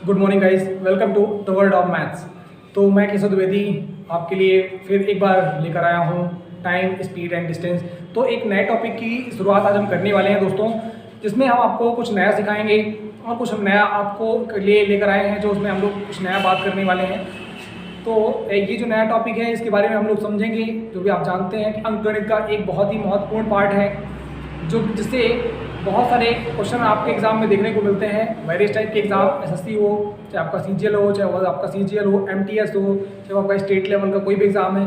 Good morning guys, welcome to the world of maths. तो मैं केशव द्विवेदी आपके लिए फिर एक बार लेकर आया हूँ टाइम, स्पीड एंड डिस्टेंस। तो एक नए टॉपिक की शुरुआत आज हम करने वाले हैं दोस्तों, जिसमें हम आपको कुछ नया सिखाएंगे और कुछ हम नया आपको लिए लेकर आए हैं, जो उसमें हम लोग कुछ नया बात करने वाले हैं। तो ये जो नया टॉपिक है इसके बारे में हम लोग समझेंगे। जो भी आप जानते हैं कि अंकगणित का एक बहुत ही महत्वपूर्ण पार्ट है, जो जिससे बहुत सारे क्वेश्चन आपके एग्जाम में देखने को मिलते हैं। वेरियस टाइप के एग्जाम, एसएससी हो, चाहे आपका सीजीएल हो, चाहे वो आपका सीजीएल हो, एमटीएस हो, चाहे आपका स्टेट लेवल का कोई भी एग्जाम है,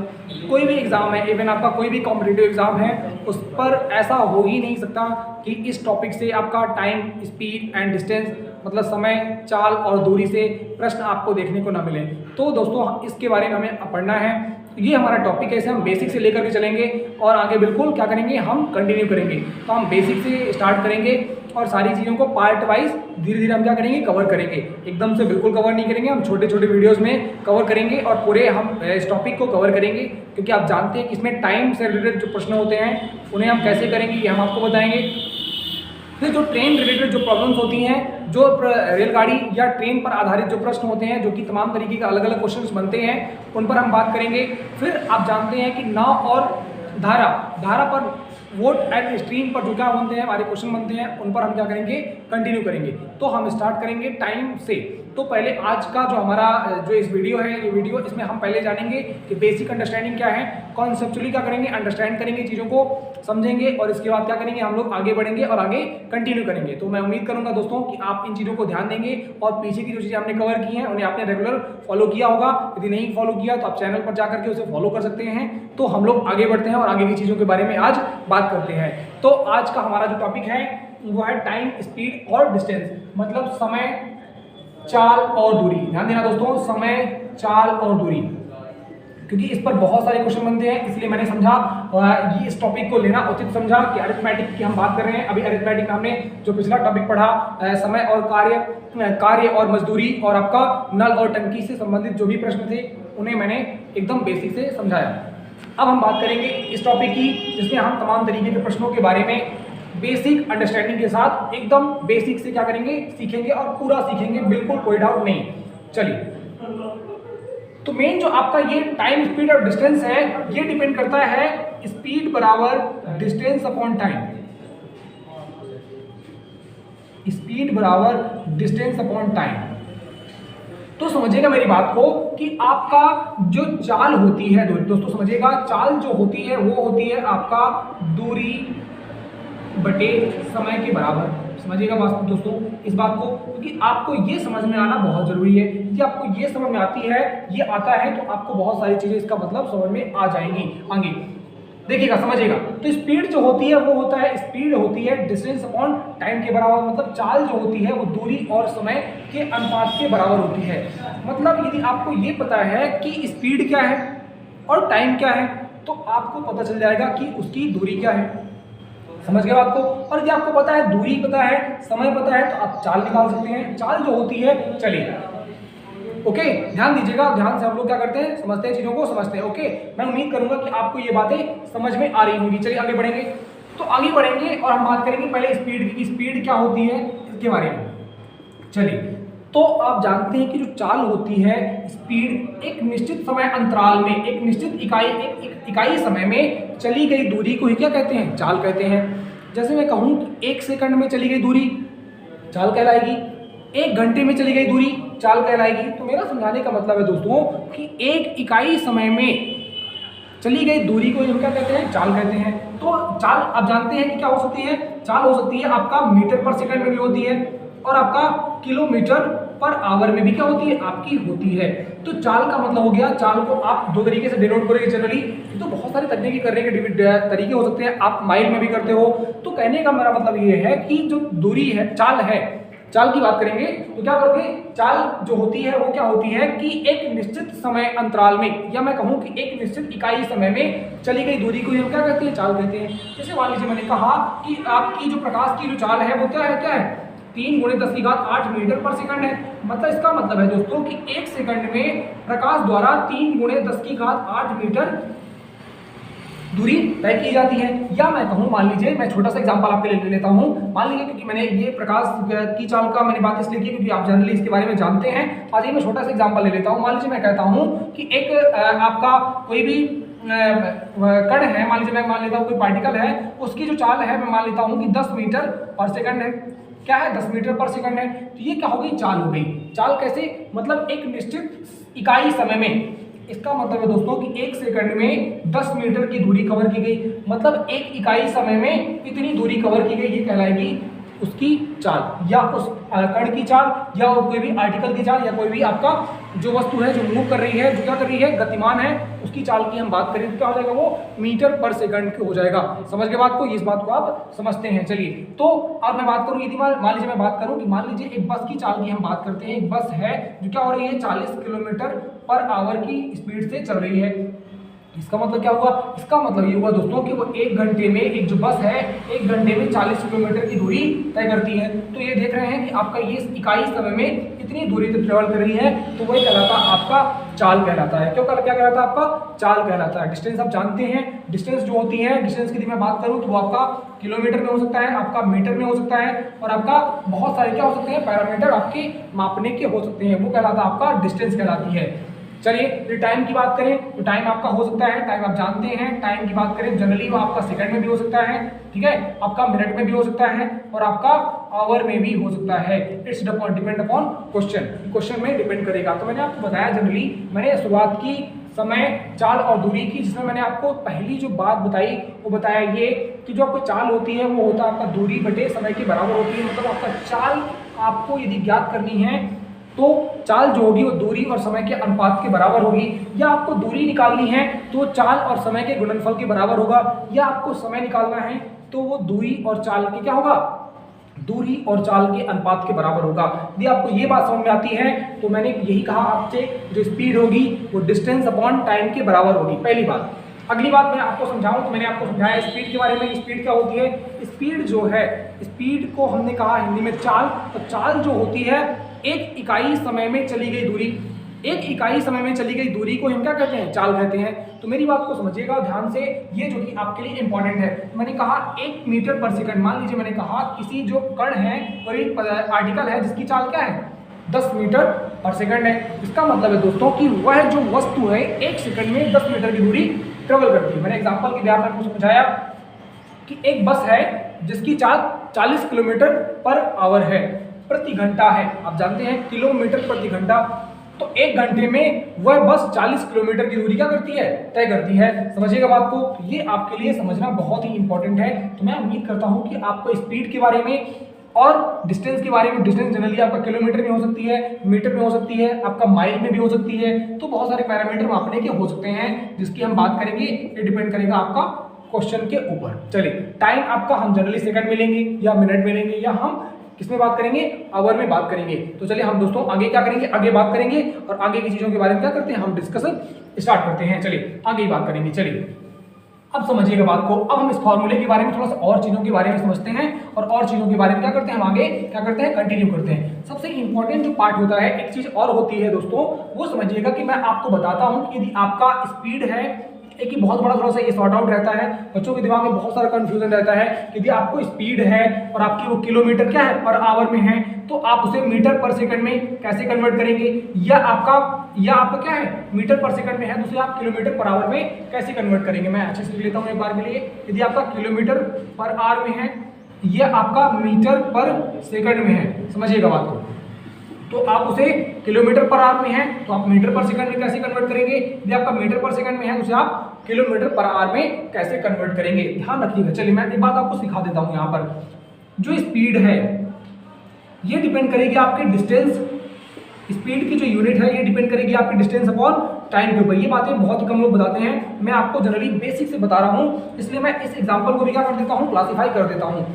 कोई भी एग्जाम है, इवन आपका कोई भी कॉम्पिटिटिव एग्जाम है, उस पर ऐसा हो ही नहीं सकता कि इस टॉपिक से आपका टाइम, स्पीड एंड डिस्टेंस मतलब समय, चाल और दूरी से प्रश्न आपको देखने को ना मिले। तो दोस्तों इसके बारे में हमें पढ़ना है। ये हमारा टॉपिक है, इसे हम बेसिक से लेकर के चलेंगे और आगे बिल्कुल क्या करेंगे, हम कंटिन्यू करेंगे। तो हम बेसिक से स्टार्ट करेंगे और सारी चीज़ों को पार्ट वाइज धीरे धीरे हम क्या करेंगे, कवर करेंगे। एकदम से बिल्कुल कवर नहीं करेंगे, हम छोटे छोटे वीडियोस में कवर करेंगे और पूरे हम इस टॉपिक को कवर करेंगे, क्योंकि आप जानते हैं कि इसमें टाइम से रिलेटेड जो प्रश्न होते हैं उन्हें हम कैसे करेंगे ये हम आपको बताएंगे। फिर जो ट्रेन रिलेटेड जो प्रॉब्लम्स होती हैं, जो रेलगाड़ी या ट्रेन पर आधारित जो प्रश्न होते हैं, जो कि तमाम तरीके के अलग अलग क्वेश्चंस बनते हैं, उन पर हम बात करेंगे। फिर आप जानते हैं कि नाव और धारा पर वोट एंड स्ट्रीम पर जो क्या बनते हैं, हमारे क्वेश्चन बनते हैं, उन पर हम क्या करेंगे, कंटिन्यू करेंगे। तो हम स्टार्ट करेंगे टाइम से। तो पहले आज का जो हमारा जो इस वीडियो है, ये वीडियो इसमें हम पहले जानेंगे कि बेसिक अंडरस्टैंडिंग क्या है, कॉन्सेप्चुअली क्या करेंगे, अंडरस्टैंड करेंगे, चीज़ों को समझेंगे और इसके बाद क्या करेंगे, हम लोग आगे बढ़ेंगे और आगे कंटिन्यू करेंगे। तो मैं उम्मीद करूंगा दोस्तों कि आप इन चीज़ों को ध्यान देंगे और पीछे की जो चीज़ें हमने कवर की हैं उन्हें आपने रेगुलर फॉलो किया होगा। यदि नहीं फॉलो किया तो आप चैनल पर जाकर के उसे फॉलो कर सकते हैं। तो हम लोग आगे बढ़ते हैं और आगे की चीज़ों के बारे में आज बात करते हैं। तो आज का हमारा जो टॉपिक है वो है टाइम, स्पीड और डिस्टेंस, मतलब समय, चाल और दूरी। ध्यान देना दोस्तों, समय, चाल और दूरी, क्योंकि इस पर बहुत सारे क्वेश्चन बनते हैं, इसलिए मैंने समझा ये इस टॉपिक को लेना उचित समझा कि अरिथमेटिक की हम बात कर रहे हैं। अभी अरिथमेटिक में हमने जो पिछला टॉपिक पढ़ा, समय और कार्य और मजदूरी और आपका नल और टंकी से संबंधित जो भी प्रश्न थे उन्हें मैंने एकदम बेसिक से समझाया। अब हम बात करेंगे इस टॉपिक की, जिसमें हम तमाम तरीके के प्रश्नों के बारे में बेसिक अंडरस्टैंडिंग के साथ एकदम बेसिक से क्या करेंगे, सीखेंगे और पूरा सीखेंगे, बिल्कुल कोई डाउट नहीं। चलिए, तो मेन जो आपका ये टाइम, स्पीड और डिस्टेंस है, ये डिपेंड करता है स्पीड बराबर डिस्टेंस अपॉन टाइम। स्पीड बराबर डिस्टेंस अपॉन टाइम। तो समझिएगा मेरी बात को कि आपका जो चाल होती है दोस्तों, समझिएगा, चाल जो होती है वो होती है आपका दूरी बटे समय के बराबर। समझिएगा बात दोस्तों इस बात को, क्योंकि आपको ये समझ में आना बहुत जरूरी है। यदि आपको ये समझ में आती है, ये आता है, तो आपको बहुत सारी चीजें इसका मतलब समझ में आ जाएंगी आगे। देखिएगा, समझिएगा, तो स्पीड जो होती है वो होता है, स्पीड होती है डिस्टेंस अपॉन टाइम के बराबर। मतलब चाल जो होती है वो दूरी और समय के अनुपात के बराबर होती है। मतलब यदि आपको ये पता है कि स्पीड क्या है और टाइम क्या है, तो आपको पता चल जाएगा कि उसकी दूरी क्या है। समझ गए बात को। और यदि आपको पता है, दूरी पता है, समय पता है, तो आप चाल निकाल सकते हैं। चाल जो होती है, चलिए ओके, ध्यान दीजिएगा, ध्यान से हम लोग क्या करते हैं, समझते हैं, चीजों को समझते हैं। ओके, मैं उम्मीद करूंगा कि आपको ये बातें समझ में आ रही होंगी। चलिए आगे बढ़ेंगे। तो आगे बढ़ेंगे और हम बात करेंगे पहले स्पीड की। स्पीड क्या होती है इसके बारे में। चलिए, तो आप जानते हैं कि जो चाल होती है, स्पीड एक निश्चित समय अंतराल में, एक निश्चित इकाई समय में चली गई दूरी को ही क्या कहते हैं, चाल कहते हैं। जैसे मैं कहूँ कि 1 सेकंड में चली गई दूरी चाल कहलाएगी, 1 घंटे में चली गई दूरी चाल कहलाएगी। तो मेरा समझाने का मतलब है दोस्तों कि एक इकाई समय में चली गई दूरी को हम क्या कहते हैं, चाल कहते हैं। तो चाल आप जानते हैं कि क्या हो सकती है, चाल हो सकती है आपका मीटर पर सेकंड में भी होती है और आपका किलोमीटर पर आवर में भी क्या होती है, आपकी होती है। तो चाल का मतलब हो गया, चाल को आप दो तरीके से डिनोट करेंगे जनरली। तो बहुत सारे तकनीकी करने के तरीके हो सकते हैं, आप माइल में भी करते हो। तो कहने का मेरा मतलब ये है कि जो दूरी है, चाल है, चाल की बात करेंगे तो क्या करोगे, चाल जो होती है वो क्या होती है कि एक निश्चित समय अंतराल में, या मैं कहूं कि एक निश्चित इकाई समय में चली गई दूरी को हम क्या कहते हैं, चाल कहते हैं। जैसे मान लीजिए मैंने कहा कि आपकी जो प्रकाश की जो चाल है वो क्या है 3 × 10⁸ मीटर पर सेकंड है। मतलब इसका मतलब है दोस्तों कि 1 सेकंड में प्रकाश द्वारा 3 × 10⁸ मीटर दूरी तय की जाती है। या मैं कहूँ, मान लीजिए मैं छोटा सा एग्जांपल आपके लिए ले लेता हूँ। मान लीजिए, क्योंकि मैंने ये प्रकाश की चाल का मैंने बात इसलिए की क्योंकि आप जनरली इसके बारे में जानते हैं। आज मैं छोटा सा एग्जांपल ले लेता हूँ। मान लीजिए मैं कहता हूँ कि एक आपका कोई भी कण है, मान लीजिए मैं मान लेता हूँ कोई पार्टिकल है, उसकी जो चाल है मैं मान लेता हूँ कि 10 मीटर पर सेकंड है। क्या है? 10 मीटर पर सेकंड है। तो ये क्या हो गई? चाल हो गई। चाल कैसे? मतलब एक निश्चित इकाई समय में। इसका मतलब है दोस्तों कि 1 सेकंड में 10 मीटर की दूरी कवर की गई, मतलब एक इकाई समय में इतनी दूरी कवर की गई। ये कहलाएगी उसकी चाल, या उस कण की चाल, या कोई भी आर्टिकल की चाल, या कोई भी आपका जो वस्तु है जो मूव कर रही है, जो क्या कर रही है, गतिमान है, उसकी चाल की हम बात करें तो क्या हो जाएगा? वो मीटर पर सेकंड के हो जाएगा। समझ गए बात को? इस बात को आप समझते हैं। चलिए, तो अब मैं बात करूं, यदि मान लीजिए मैं बात करूं कि मान लीजिए एक बस की चाल की हम बात करते हैं। एक बस है जो क्या हो रही है? 40 किलोमीटर पर आवर की स्पीड से चल रही है। इसका मतलब क्या हुआ? इसका मतलब ये हुआ दोस्तों कि वो 1 घंटे में, एक जो बस है 1 घंटे में 40 किलोमीटर की दूरी तय करती है। तो ये देख रहे हैं कि आपका ये इकाई समय में इतनी दूरी तक ट्रेवल कर रही है, तो वही कहलाता आपका चाल कहलाता है। क्या कहलाता है? आपका चाल कहलाता है। डिस्टेंस आप जानते हैं, डिस्टेंस जो होती है, डिस्टेंस की यदि मैं बात करूं तो वो आपका किलोमीटर में हो सकता है, आपका मीटर में हो सकता है, और आपका बहुत सारे क्या हो सकते हैं? पैरामीटर आपके मापने के हो सकते हैं। वो कहलाता आपका डिस्टेंस कहलाती है। चलिए, फिर टाइम की बात करें तो टाइम आपका हो सकता है, टाइम आप जानते हैं। टाइम की बात करें जनरली वो आपका सेकंड में भी हो सकता है, ठीक है, आपका मिनट में भी हो सकता है, और आपका आवर में भी हो सकता है। इट्स डिपेंड अपॉन क्वेश्चन में डिपेंड करेगा। तो मैंने आपको बताया, जनरली मैंने शुरुआत की समय, चाल और दूरी की, जिसमें मैंने आपको पहली जो बात बताई वो बताया ये कि जो आपको चाल होती है वो होता है आपका दूरी बटे समय के बराबर होती है। मतलब आपका चाल आपको यदि ज्ञात करनी है तो चाल जो होगी वो दूरी और समय के अनुपात के बराबर होगी, या आपको दूरी निकालनी है तो चाल और समय के गुणनफल के बराबर होगा, या आपको समय निकालना है तो वो दूरी और चाल के क्या होगा? दूरी और चाल के अनुपात के बराबर होगा। यदि आपको ये बात समझ में आती है तो मैंने यही कहा आपसे, जो स्पीड होगी वो डिस्टेंस अपॉन टाइम के बराबर होगी, पहली बात। अगली बात मैं आपको समझाऊं तो मैंने आपको समझाया स्पीड के बारे में। स्पीड क्या होती है? स्पीड जो है, स्पीड को हमने कहा हिंदी में चाल। तो चाल जो होती है एक इकाई समय में चली गई दूरी, एक इकाई समय में चली गई दूरी को हम क्या कहते हैं? चाल कहते हैं। तो मेरी बात को समझिएगा ध्यान से, ये जो कि आपके लिए इंपॉर्टेंट है। मैंने कहा 1 मीटर पर सेकंड। मान लीजिए मैंने कहा किसी जो कण है, कोई आर्टिकल है जिसकी चाल क्या है? 10 मीटर पर सेकंड है। इसका मतलब है दोस्तों कि वह जो वस्तु है 1 सेकंड में 10 मीटर की दूरी ट्रेवल करती है। मैंने एग्जाम्पल के लिए आपको समझाया कि एक बस है जिसकी चाल 40 किलोमीटर पर आवर है, प्रति घंटा है। आप जानते हैं किलोमीटर प्रति घंटा। तो 1 घंटे में वह बस 40 किलोमीटर की दूरी क्या करती है? तय करती है। समझिएगा बात को। तो ये आपके लिए समझना बहुत ही इंपॉर्टेंट है। तो मैं उम्मीद करता हूं कि आपको स्पीड के बारे में और डिस्टेंस के बारे में, डिस्टेंस जनरली आपका किलोमीटर में हो सकती है, मीटर में हो सकती है, आपका माइल में भी हो सकती है। तो बहुत सारे पैरामीटर मापने के हो सकते हैं जिसकी हम बात करेंगे। ये डिपेंड करेगा आपका क्वेश्चन के ऊपर। चलिए, टाइम आपका हम जनरली सेकंड में लेंगे, या मिनट में लेंगे, या हम किसमें बात करेंगे? आवर में बात करेंगे। तो चलिए हम दोस्तों आगे क्या करेंगे? आगे बात करेंगे और आगे की चीजों के बारे में क्या करते हैं? हम डिस्कशन स्टार्ट करते हैं। चलिए आगे बात करेंगे। चलिए अब समझिएगा बात को। अब हम इस फॉर्मूले के बारे में थोड़ा सा और चीजों के बारे में समझते हैं, और चीजों के बारे में क्या करते हैं? हम आगे क्या करते हैं? कंटिन्यू करते हैं। सबसे इंपॉर्टेंट जो पार्ट होता है, एक चीज और होती है दोस्तों, वो समझिएगा कि मैं आपको बताता हूं कि यदि आपका स्पीड है, एक ही बहुत बड़ा थोड़ा सा ये सॉर्ट आउट रहता है, बच्चों के दिमाग में बहुत सारा कंफ्यूजन रहता है। यदि आपको स्पीड है और आपकी वो किलोमीटर क्या है? पर आवर में है, तो आप उसे मीटर पर सेकंड में कैसे कन्वर्ट करेंगे? या आपका क्या है? मीटर पर सेकंड में है, दूसरे आप किलोमीटर पर आवर में कैसे कन्वर्ट करेंगे? मैं अच्छे से लिख लेता हूँ एक बार के लिए। यदि आपका किलोमीटर पर आवर में है, यह आपका मीटर पर सेकंड में है, समझिएगा बात को। तो आप उसे किलोमीटर पर आवर में है तो आप मीटर पर सेकंड में कैसे कन्वर्ट करेंगे? यदि आपका मीटर पर सेकंड में है तो उसे आप किलोमीटर पर आवर में कैसे कन्वर्ट करेंगे? ध्यान रखिएगा। चलिए मैं एक बात आपको सिखा देता हूं। यहाँ पर जो स्पीड है ये डिपेंड करेगी आपके डिस्टेंस, स्पीड की जो यूनिट है ये डिपेंड करेगी आपकी डिस्टेंस अपॉन टाइम के ऊपर। ये बातें बहुत ही कम लोग बताते हैं, मैं आपको जनरली बेसिक से बता रहा हूँ, इसलिए मैं इस एग्जाम्पल को भी क्या कर देता हूँ? क्लासीफाई कर देता हूँ।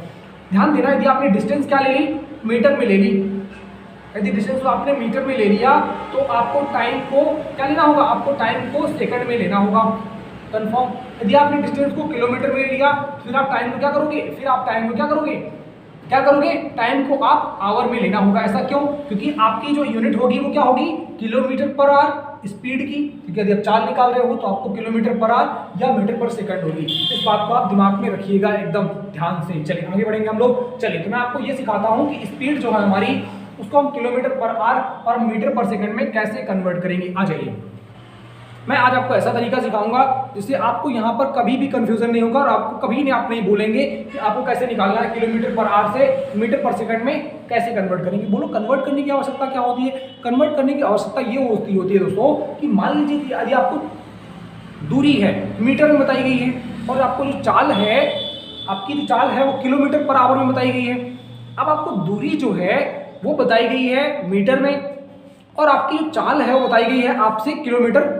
ध्यान देना, यदि आपने डिस्टेंस क्या ले ली? मीटर में ले ली। यदि डिस्टेंस को आपने मीटर में ले लिया तो आपको टाइम को क्या लेना होगा? आपको टाइम को सेकंड में लेना होगा, कंफर्म। यदि आपने डिस्टेंस को किलोमीटर में ले लिया, फिर आप टाइम को क्या करोगे? टाइम को आप आवर में लेना होगा। ऐसा क्यों? क्योंकि आपकी जो यूनिट होगी वो क्या होगी? Kilometre per hour. स्पीड की, क्योंकि यदि आप चाल निकाल रहे हो तो आपको किलोमीटर पर आवर या मीटर पर सेकंड होगी। इस बात को आप दिमाग में रखिएगा एकदम ध्यान से। चलिए आगे बढ़ेंगे हम लोग। चलिए तो मैं आपको ये सिखाता हूँ कि स्पीड जो है हमारी उसको हम किलोमीटर पर आवर और मीटर पर सेकंड में कैसे कन्वर्ट करेंगे। आ जाइए, मैं आज आपको ऐसा तरीका सिखाऊंगा जिससे आपको यहाँ पर कभी भी कंफ्यूजन नहीं होगा और आपको कभी नहीं आप नहीं बोलेंगे कि आपको कैसे निकालना है किलोमीटर पर आवर से मीटर पर सेकंड में कैसे कन्वर्ट करेंगे। बोलो कन्वर्ट करने की आवश्यकता क्या होती है? कन्वर्ट करने की आवश्यकता ये होती है दोस्तों कि मान लीजिए यदि आपको दूरी है मीटर में बताई गई है और आपको जो चाल है, आपकी जो चाल है वो किलोमीटर पर आवर में बताई गई है। अब आपको दूरी जो है वो बताई गई है मीटर में और आपकी जो चाल है वो बताई गई है आपसे किलोमीटर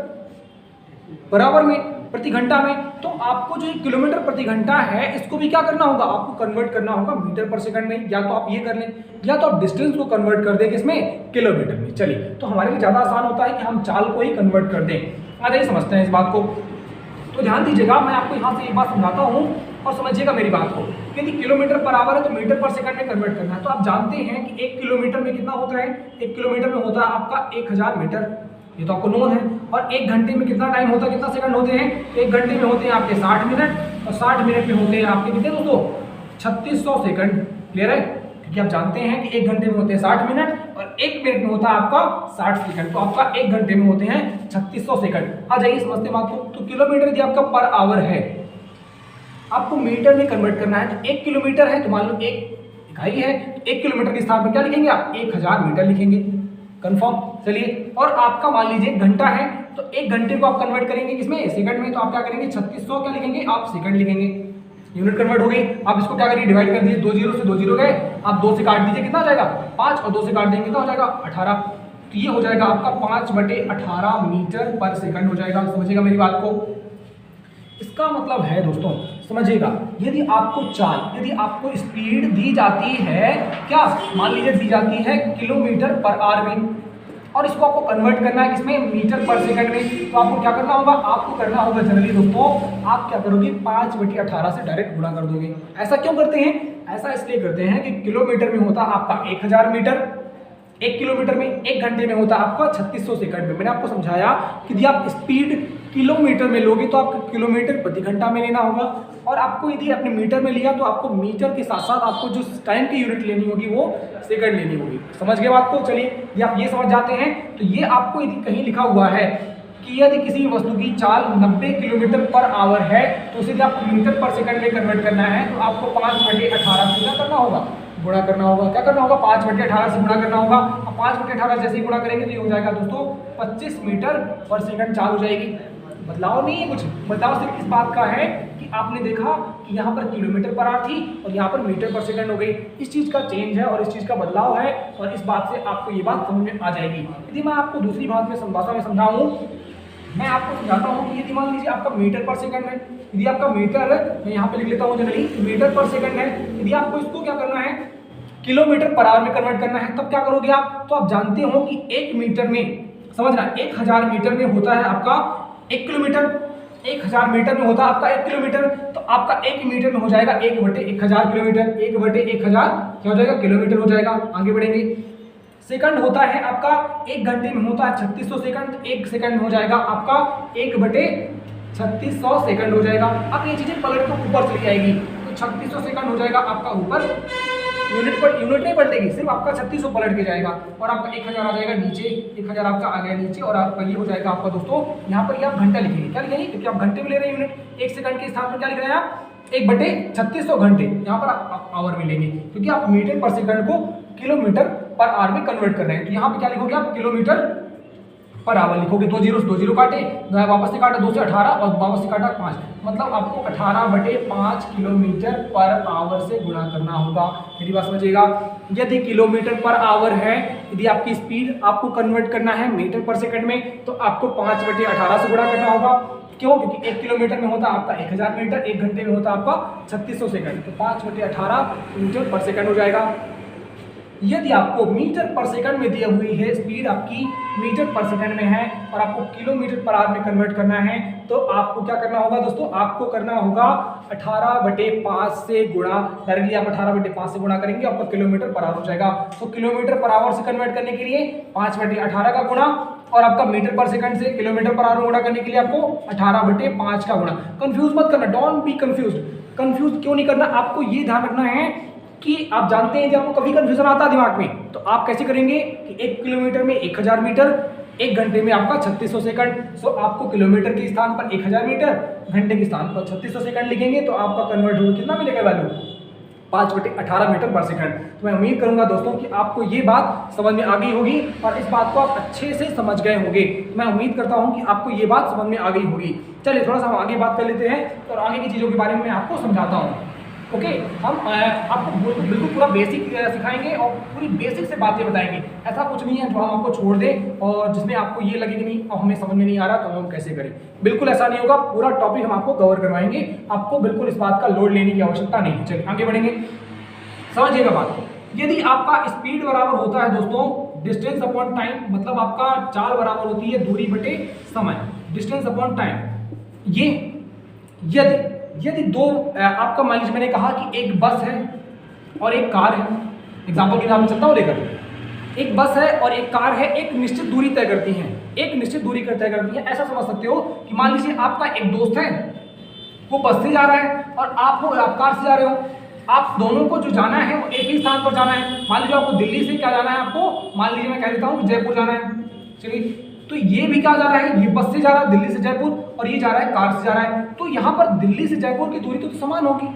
बराबर में प्रति घंटा में। तो आपको जो किलोमीटर प्रति घंटा है इसको भी क्या करना होगा? आपको कन्वर्ट करना होगा मीटर पर सेकंड में। या तो आप ये कर लें या तो आप डिस्टेंस को कन्वर्ट कर दें किसमें? किलोमीटर में। चलिए तो हमारे लिए ज़्यादा आसान होता है कि हम चाल को ही कन्वर्ट कर दें। आ जाइए समझते हैं इस बात को। तो ध्यान दीजिएगा, मैं आपको यहाँ से एक बात समझाता हूँ और समझिएगा मेरी बात को। यदि किलोमीटर पर आवर है तो मीटर पर सेकंड में कन्वर्ट करना है। तो आप जानते हैं कि 1 किलोमीटर में कितना होता है? 1 किलोमीटर में होता है आपका 1000 मीटर, ये तो आपको नोन है। और 1 घंटे में कितना टाइम होता है, कितना सेकंड होते हैं? 1 घंटे में होते हैं आपके 60 मिनट और 60 मिनट में होते हैं आपके कितने दोस्तों? 3600 सेकंड। क्लियर है? क्योंकि आप जानते हैं कि 1 घंटे में होते हैं 60 मिनट और 1 मिनट में होता है आपका 60 सेकंड। तो आपका 1 घंटे में होते हैं 3600 सेकंड। आ जाइए समझते बात को। तो किलोमीटर यदि आपका पर आवर है, आपको मीटर में कन्वर्ट करना है। तो 1 किलोमीटर है तो मान लो 1 इकाई है, 1 किलोमीटर के स्थान पर क्या लिखेंगे आप? 1000 मीटर लिखेंगे। कंफर्म? चलिए, और आपका मान लीजिए घंटा है तो 1 घंटे को आप कन्वर्ट करेंगे किसमें? सेकंड में। तो आप क्या करेंगे? 3600 क्या लिखेंगे आप? सेकंड लिखेंगे। यूनिट कन्वर्ट हो गई। आप इसको क्या करिए? डिवाइड कर दीजिए। 2 जीरो से 2 जीरो गए, आप 2 से काट दीजिए, कितना आ जाएगा? 5 और 2 से काट देंगे कितना हो जाएगा? 18। तो ये हो जाएगा आपका 5/18 मीटर पर सेकंड हो जाएगा। समझिएगा मेरी बात को। इसका मतलब है दोस्तों, समझिएगा, यदि आपको चाल, यदि आपको स्पीड दी जाती है, क्या मान लीजिए दी जाती है किलोमीटर पर आवर में और इसको आपको कन्वर्ट करना है किसमें? मीटर पर सेकंड में। तो आपको क्या करना होगा? आपको करना होगा जनरली दोस्तों, आप क्या करोगे? 5/18 से डायरेक्ट गुणा कर दोगे। ऐसा क्यों करते हैं? ऐसा इसलिए करते हैं कि किलोमीटर में होता आपका 1000 मीटर, 1 किलोमीटर में 1 घंटे में होता आपका 3600 सेकंड में। मैंने आपको समझाया कि यदि आप स्पीड किलोमीटर में लोगे तो आपको किलोमीटर प्रति घंटा में लेना होगा और आपको यदि अपने मीटर में लिया तो आपको मीटर के साथ साथ आपको जो टाइम की यूनिट लेनी होगी वो सेकंड लेनी होगी। समझ गए बात को? चलिए, ये आप ये समझ जाते हैं तो ये आपको यदि कहीं लिखा हुआ है कि यदि किसी वस्तु की चाल 90 किलोमीटर पर आवर है तो उसे यदि आपको मीटर पर सेकंड में कन्वर्ट करना है तो आपको 5/18 से क्या करना होगा? गुणा करना होगा। क्या करना होगा? 5/18 से गुणा करना होगा। अब 5/18 जैसे ही गुणा करेंगे तो ये हो जाएगा दोस्तों 25 मीटर पर सेकंड चाल हो जाएगी। बदलाव नहीं है कुछ, बदलाव सिर्फ इस बात का है कि आपने देखा कि यहाँ पर किलोमीटर पर आवर थी और यहाँ पर मीटर पर सेकंड हो गई। इस चीज़ का चेंज है और इस चीज़ का बदलाव है और इस बात से आपको ये बात समझ में आ जाएगी। यदि मैं आपको दूसरी भाषा में समझाऊँ, मैं आपको समझाता हूँ कि यदि मान लीजिए आपका मीटर पर सेकंड है, यदि आपका मीटर है, मैं यहाँ पे लिख लेता हूँ जनरली, मीटर पर सेकंड है, यदि आपको इसको क्या करना है? किलोमीटर पर आवर में कन्वर्ट करना है, तब क्या करोगे आप? तो आप जानते हो कि 1 मीटर में, समझना, 1000 मीटर में होता है आपका 1 किलोमीटर, 1000 मीटर में होता है आपका 1 किलोमीटर। तो आपका 1 मीटर में हो जाएगा 1/1000 किलोमीटर, 1/1000 क्या हो जाएगा? किलोमीटर हो जाएगा। आगे बढ़ेंगे। सेकंड होता है आपका 1 घंटे में होता है 3600 सेकंड, 1 सेकंड में हो जाएगा आपका 1/3600 सेकंड हो जाएगा। अब ये चीजें पलट कर ऊपर चली जाएगी तो 3600 सेकंड हो जाएगा आपका ऊपर, यूनिट नहीं पलटेगी, सिर्फ आपका 3600 पलट के जाएगा और आपका 1000 आ जाएगा नीचे, 1000 आपका आ गया नीचे और आपका ये हो जाएगा आपका दोस्तों, यहाँ पर ये आप घंटा लिखेंगे। क्या लिखेंगे? क्योंकि आप घंटे में ले रहे हैं यूनिट, 1 सेकंड के स्थान पर क्या लिख रहे हैं आप? 1/3600 घंटे। यहाँ पर आप आवर में लेंगे क्योंकि आप मीटर पर सेकंड को किलोमीटर पर आवर में कन्वर्ट कर रहे हैं। तो यहाँ पे क्या लिखोगे आप? किलोमीटर पर आवर लिखोगे। 2 जीरो से 2 जीरो काटे, वापस से काटा 2 से 18 और वापस से काटा 5, मतलब आपको 18/5 किलोमीटर पर आवर से गुणा करना होगा। मेरी बात समझिएगा, यदि किलोमीटर पर आवर है, यदि आपकी स्पीड आपको कन्वर्ट करना है मीटर पर सेकंड में तो आपको 5/18 से गुणा करना होगा। क्यों? क्योंकि 1 किलोमीटर में होता आपका 1000 मीटर, 1 घंटे में होता आपका 3600 सेकंड, तो 5/18 मीटर पर सेकंड हो जाएगा। यदि आपको मीटर पर सेकंड में दी हुई है, स्पीड आपकी मीटर पर सेकंड में है और आपको किलोमीटर पर आवर में कन्वर्ट करना है तो आपको क्या करना होगा दोस्तों? आपको करना होगा 18/5 से गुणा। डायरेक्टली आप 18/5 से गुणा करेंगे, आपका किलोमीटर पर आवर हो जाएगा। तो किलोमीटर पर आवर से कन्वर्ट करने के लिए 5/18 का गुणा और आपका मीटर पर सेकंड से किलोमीटर पर आवर गुणा करने के लिए आपको 18/5 का गुणा। कंफ्यूज मत करना, डोंट बी कंफ्यूज। कंफ्यूज क्यों नहीं करना, आपको ये ध्यान रखना है कि आप जानते हैं जब आपको कभी कंफ्यूजन आता है दिमाग में तो आप कैसे करेंगे कि 1 किलोमीटर में 1000 मीटर, 1 घंटे में आपका 3600 सेकंड। सो आपको किलोमीटर के स्थान पर 1000 मीटर, घंटे के स्थान पर 3600 सेकंड लिखेंगे तो आपका कन्वर्ट होकर कितना मिलेगा वैल्यू, 5/18 मीटर पर सेकंड। तो मैं उम्मीद करूंगा दोस्तों कि आपको ये बात समझ में आ गई होगी और इस बात को आप अच्छे से समझ गए होंगे। मैं उम्मीद करता हूं कि आपको ये बात समझ में आ गई होगी। चलिए थोड़ा सा हम आगे बात कर लेते हैं और आगे की चीज़ों के बारे में मैं आपको समझाता हूँ। ओके, हम आपको बिल्कुल पूरा बेसिक सिखाएंगे और पूरी बेसिक से बातें बताएंगे। ऐसा कुछ नहीं है जो हम आपको छोड़ दें और जिसमें आपको ये लगे कि नहीं अब हमें समझ में नहीं आ रहा तो हम कैसे करें। बिल्कुल ऐसा नहीं होगा, पूरा टॉपिक हम आपको कवर करवाएंगे। आपको बिल्कुल इस बात का लोड लेने की आवश्यकता नहीं है। चलिए आगे बढ़ेंगे, समझिएगा बात को। यदि आपका स्पीड बराबर होता है दोस्तों डिस्टेंस अपॉन टाइम, मतलब आपका चाल बराबर होती है दूरी बटे समय, डिस्टेंस अपॉन टाइम। ये यदि दो आपका मान लीजिए मैंने कहा कि एक बस है और एक कार है, एग्जांपल के नाम चलता हूँ लेकर, एक बस है और एक कार है, एक निश्चित दूरी तय करती हैं, एक निश्चित दूरी तय करती हैं। ऐसा समझ सकते हो कि मान लीजिए आपका एक दोस्त है, वो बस से जा रहा है और आप कार से जा रहे हो। आप दोनों को जो जाना है वो एक ही स्थान पर जाना है। मान लीजिए आपको दिल्ली से क्या जाना है, आपको मान लीजिए मैं कह देता हूँ कि जयपुर जाना है। चलिए, तो ये भी क्या जा रहा है, ये बस से जा रहा है दिल्ली से जयपुर और ये जा रहा है कार से जा रहा है। तो यहाँ पर दिल्ली से जयपुर की दूरी तो समान होगी,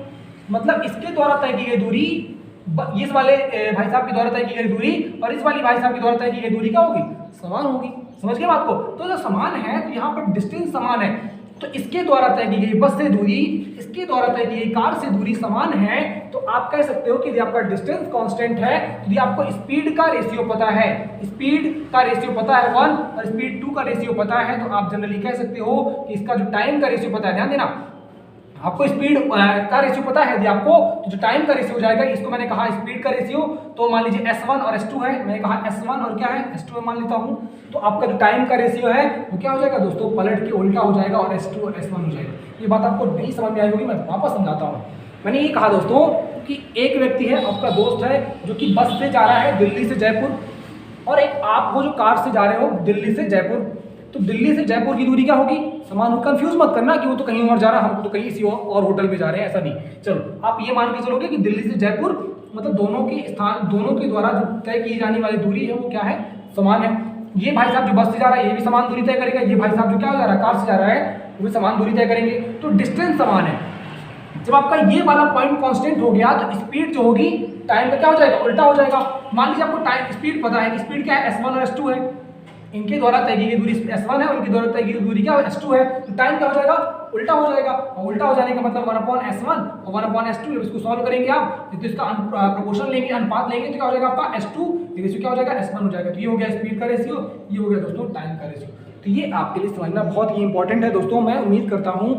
मतलब इसके द्वारा तय की गई दूरी, इस वाले भाई साहब के द्वारा तय की गई दूरी और इस वाली भाई साहब के द्वारा तय की गई दूरी क्या होगी, समान होगी। समझ गए बात को। तो जब समान है तो यहाँ पर डिस्टेंस समान है, तो इसके द्वारा तय की गई बस से दूरी, इसके द्वारा तय की गई कार से दूरी समान है। तो आप कह सकते हो कि यदि आपका डिस्टेंस कांस्टेंट है, यदि आपको स्पीड का रेशियो पता है, स्पीड का रेशियो पता है 1 और स्पीड 2 का रेशियो पता है, तो आप जनरली कह सकते हो कि इसका जो टाइम का रेशियो पता है, ध्यान देना, आपको स्पीड का रेशियो पता है, यदि आपको तो जो टाइम का रेशियो हो जाएगा, इसको मैंने कहा स्पीड का रेशियो, तो मान लीजिए S1 और S2 है, मैंने कहा S1 और क्या है S2 मान लेता हूं, तो आपका जो टाइम का रेशियो है वो क्या हो जाएगा दोस्तों, पलट के उल्टा हो जाएगा और S2 और S1 हो जाएगा। ये बात आपको नहीं समझ में आई होगी, मैं वापस समझाता हूँ। मैंने ये कहा दोस्तों कि एक व्यक्ति है, आपका दोस्त है, जो कि बस से जा रहा है दिल्ली से जयपुर, और एक आप हो जो कार से जा रहे हो दिल्ली से जयपुर। तो दिल्ली से जयपुर की दूरी क्या होगी, समान। कंफ्यूज मत करना कि वो तो कहीं और जा रहा है, हम तो कहीं किसी और होटल में जा रहे हैं, ऐसा नहीं। चलो आप ये मान के चलोगे कि दिल्ली से जयपुर मतलब दोनों के स्थान, दोनों के द्वारा जो तय की जाने वाली दूरी है वो क्या है, समान है। ये भाई साहब जो बस से जा रहा है ये भी समान दूरी तय करेगा, ये भाई साहब जो क्या जा रहा है कार से जा रहा है वो भी समान दूरी तय करेंगे। तो डिस्टेंस समान है। जब आपका ये वाला पॉइंट कांस्टेंट हो गया तो स्पीड जो होगी टाइम का क्या हो जाएगा, उल्टा हो जाएगा। मान लीजिए आपको टाइम स्पीड पता है, स्पीड क्या है S1 और S2 है, इनके द्वारा तय की गई दूरी S1 है और इनके द्वारा तय की गई दूरी क्या है S2 है, तो टाइम क्या हो जाएगा, उल्टा हो जाएगा। और उल्टा हो जाने का मतलब 1/S1 और 1/S2। जब इसको सॉल्व करेंगे आप तो इसका प्रोपोर्शन लेंगे, अनुपात लेंगे, तो क्या हो जाएगा आपका S2 रेशियो क्या हो जाएगा S1 हो जाएगा। तो ये हो गया स्पीड का रेशियो, ये हो गया दोस्तों टाइम का रेशियो। तो ये आपके लिए समझना बहुत ही इंपॉर्टेंट है दोस्तों। मैं उम्मीद करता हूँ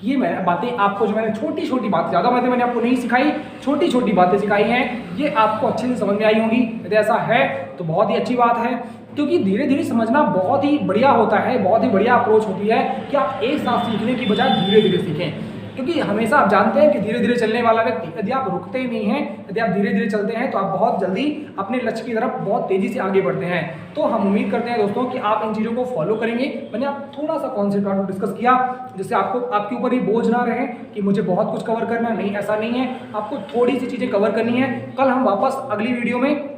कि ये मैं बातें आपको, जो मैंने छोटी छोटी बातें, ज़्यादा बातें मैंने आपको नहीं सिखाई, छोटी छोटी बातें सिखाई हैं, ये आपको अच्छे से समझ में आई होंगी। यदि ऐसा है तो बहुत ही अच्छी बात है, क्योंकि धीरे धीरे समझना बहुत ही बढ़िया होता है, बहुत ही बढ़िया अप्रोच होती है कि आप एक साथ सीखने की बजाय धीरे धीरे सीखें। क्योंकि हमेशा आप जानते हैं कि धीरे धीरे चलने वाला व्यक्ति, यदि आप रुकते ही नहीं हैं, यदि आप धीरे धीरे चलते हैं तो आप बहुत जल्दी अपने लक्ष्य की तरफ बहुत तेज़ी से आगे बढ़ते हैं। तो हम उम्मीद करते हैं दोस्तों कि आप इन चीज़ों को फॉलो करेंगे। मैंने आप थोड़ा सा कॉन्सेप्ट आपको डिस्कस किया, जिससे आपको आपके ऊपर ही बोझ ना रहे कि मुझे बहुत कुछ कवर करना है। नहीं, ऐसा नहीं है, आपको थोड़ी सी चीज़ें कवर करनी है। कल हम वापस अगली वीडियो में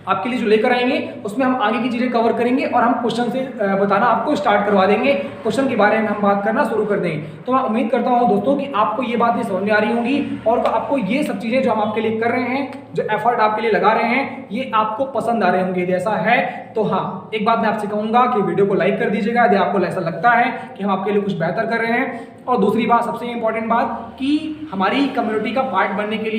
आपके लिए जो लेकर आएंगे उसमें हम आगे की चीज़ें कवर करेंगे और हम क्वेश्चन से बताना आपको स्टार्ट करवा देंगे, क्वेश्चन के बारे में हम बात करना शुरू कर देंगे। तो मैं उम्मीद करता हूं दोस्तों कि आपको ये बातें समझ में आ रही होंगी और आपको ये सब चीज़ें जो हम आपके लिए कर रहे हैं, जो एफर्ट आपके लिए लगा रहे हैं, ये आपको पसंद आ रहे होंगे। यदि ऐसा है तो हाँ, एक बात मैं आपसे कहूँगा कि वीडियो को लाइक कर दीजिएगा यदि आपको ऐसा लगता है कि हम आपके लिए कुछ बेहतर कर रहे हैं। और दूसरी बात, सबसे इंपॉर्टेंट बात, कि हमारी कम्युनिटी का पार्ट बनने के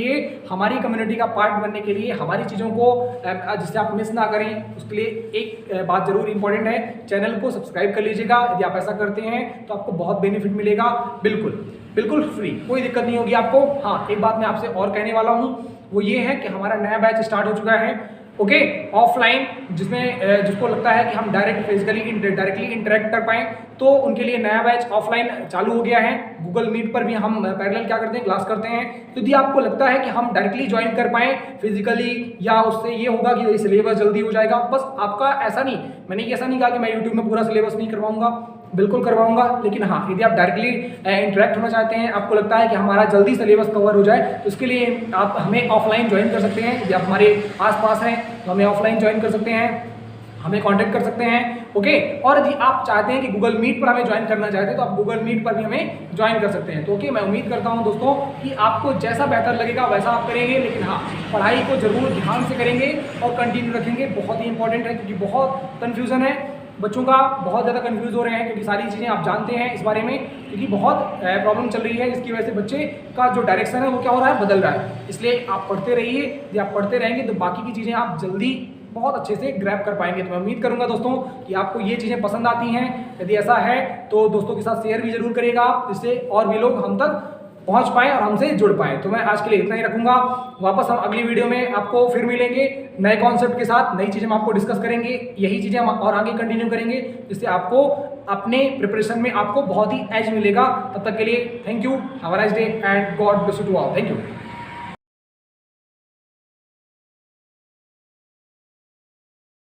लिए, हमारी चीज़ों को जिससे आप मिस ना करें, उसके लिए एक बात जरूर इंपॉर्टेंट है, चैनल को सब्सक्राइब कर लीजिएगा। यदि आप ऐसा करते हैं तो आपको बहुत बेनिफिट मिलेगा, बिल्कुल फ्री, कोई दिक्कत नहीं होगी आपको। हाँ, एक बात मैं आपसे और कहने वाला हूँ, वो ये है कि हमारा नया बैच स्टार्ट हो चुका है। ओके ऑफलाइन जिसमें जिसको लगता है कि हम डायरेक्टली इंटरेक्ट कर पाएँ, तो उनके लिए नया बैच ऑफलाइन चालू हो गया है। गूगल मीट पर भी हम पैरेलल क्या करते हैं, क्लास करते हैं। तो यदि आपको लगता है कि हम डायरेक्टली ज्वाइन कर पाएँ फिजिकली, या उससे ये होगा कि सिलेबस जल्दी हो जाएगा, बस आपका ऐसा नहीं, मैंने ऐसा नहीं कहा कि मैं यूट्यूब में पूरा सिलेबस नहीं करवाऊंगा, बिल्कुल करवाऊंगा। लेकिन हाँ, यदि आप डायरेक्टली इंटरेक्ट होना चाहते हैं, आपको लगता है कि हमारा जल्दी सिलेबस कवर हो जाए, तो उसके लिए आप हमें ऑफलाइन ज्वाइन कर सकते हैं। यदि आप हमारे आसपास हैं तो हमें ऑफलाइन ज्वाइन कर सकते हैं, हमें कांटेक्ट कर सकते हैं। ओके, और यदि आप चाहते हैं कि गूगल मीट पर हमें ज्वाइन करना चाहते हैं, तो आप गूगल मीट पर भी हमें ज्वाइन कर सकते हैं। तो ओके, मैं उम्मीद करता हूं दोस्तों कि आपको जैसा बेहतर लगेगा वैसा आप करेंगे, लेकिन हाँ, पढ़ाई को जरूर ध्यान से करेंगे और कंटिन्यू रखेंगे। बहुत ही इंपॉर्टेंट है, क्योंकि बहुत कन्फ्यूजन है बच्चों का, बहुत ज़्यादा कंफ्यूज हो रहे हैं, क्योंकि सारी चीज़ें आप जानते हैं इस बारे में, क्योंकि बहुत प्रॉब्लम चल रही है, जिसकी वजह से बच्चे का जो डायरेक्शन है वो क्या हो रहा है, बदल रहा है। इसलिए आप पढ़ते रहिए, यदि आप पढ़ते रहेंगे तो बाकी की चीज़ें आप जल्दी बहुत अच्छे से ग्रैब कर पाएंगे। तो मैं उम्मीद करूंगा दोस्तों कि आपको ये चीज़ें पसंद आती हैं। यदि ऐसा है तो दोस्तों के साथ शेयर भी जरूर करिएगा आप, जिससे और भी लोग हम तक पहुंच पाए और हमसे जुड़ पाए। तो मैं आज के लिए इतना ही रखूंगा। वापस हम अगली वीडियो में आपको फिर मिलेंगे नए कॉन्सेप्ट के साथ, नई चीज़ें हम आपको डिस्कस करेंगे, यही चीज़ें हम और आगे कंटिन्यू करेंगे, जिससे आपको अपने प्रिपरेशन में आपको बहुत ही एज मिलेगा। तब तक के लिए thank you, have a nice day and God bless you to all. Thank you.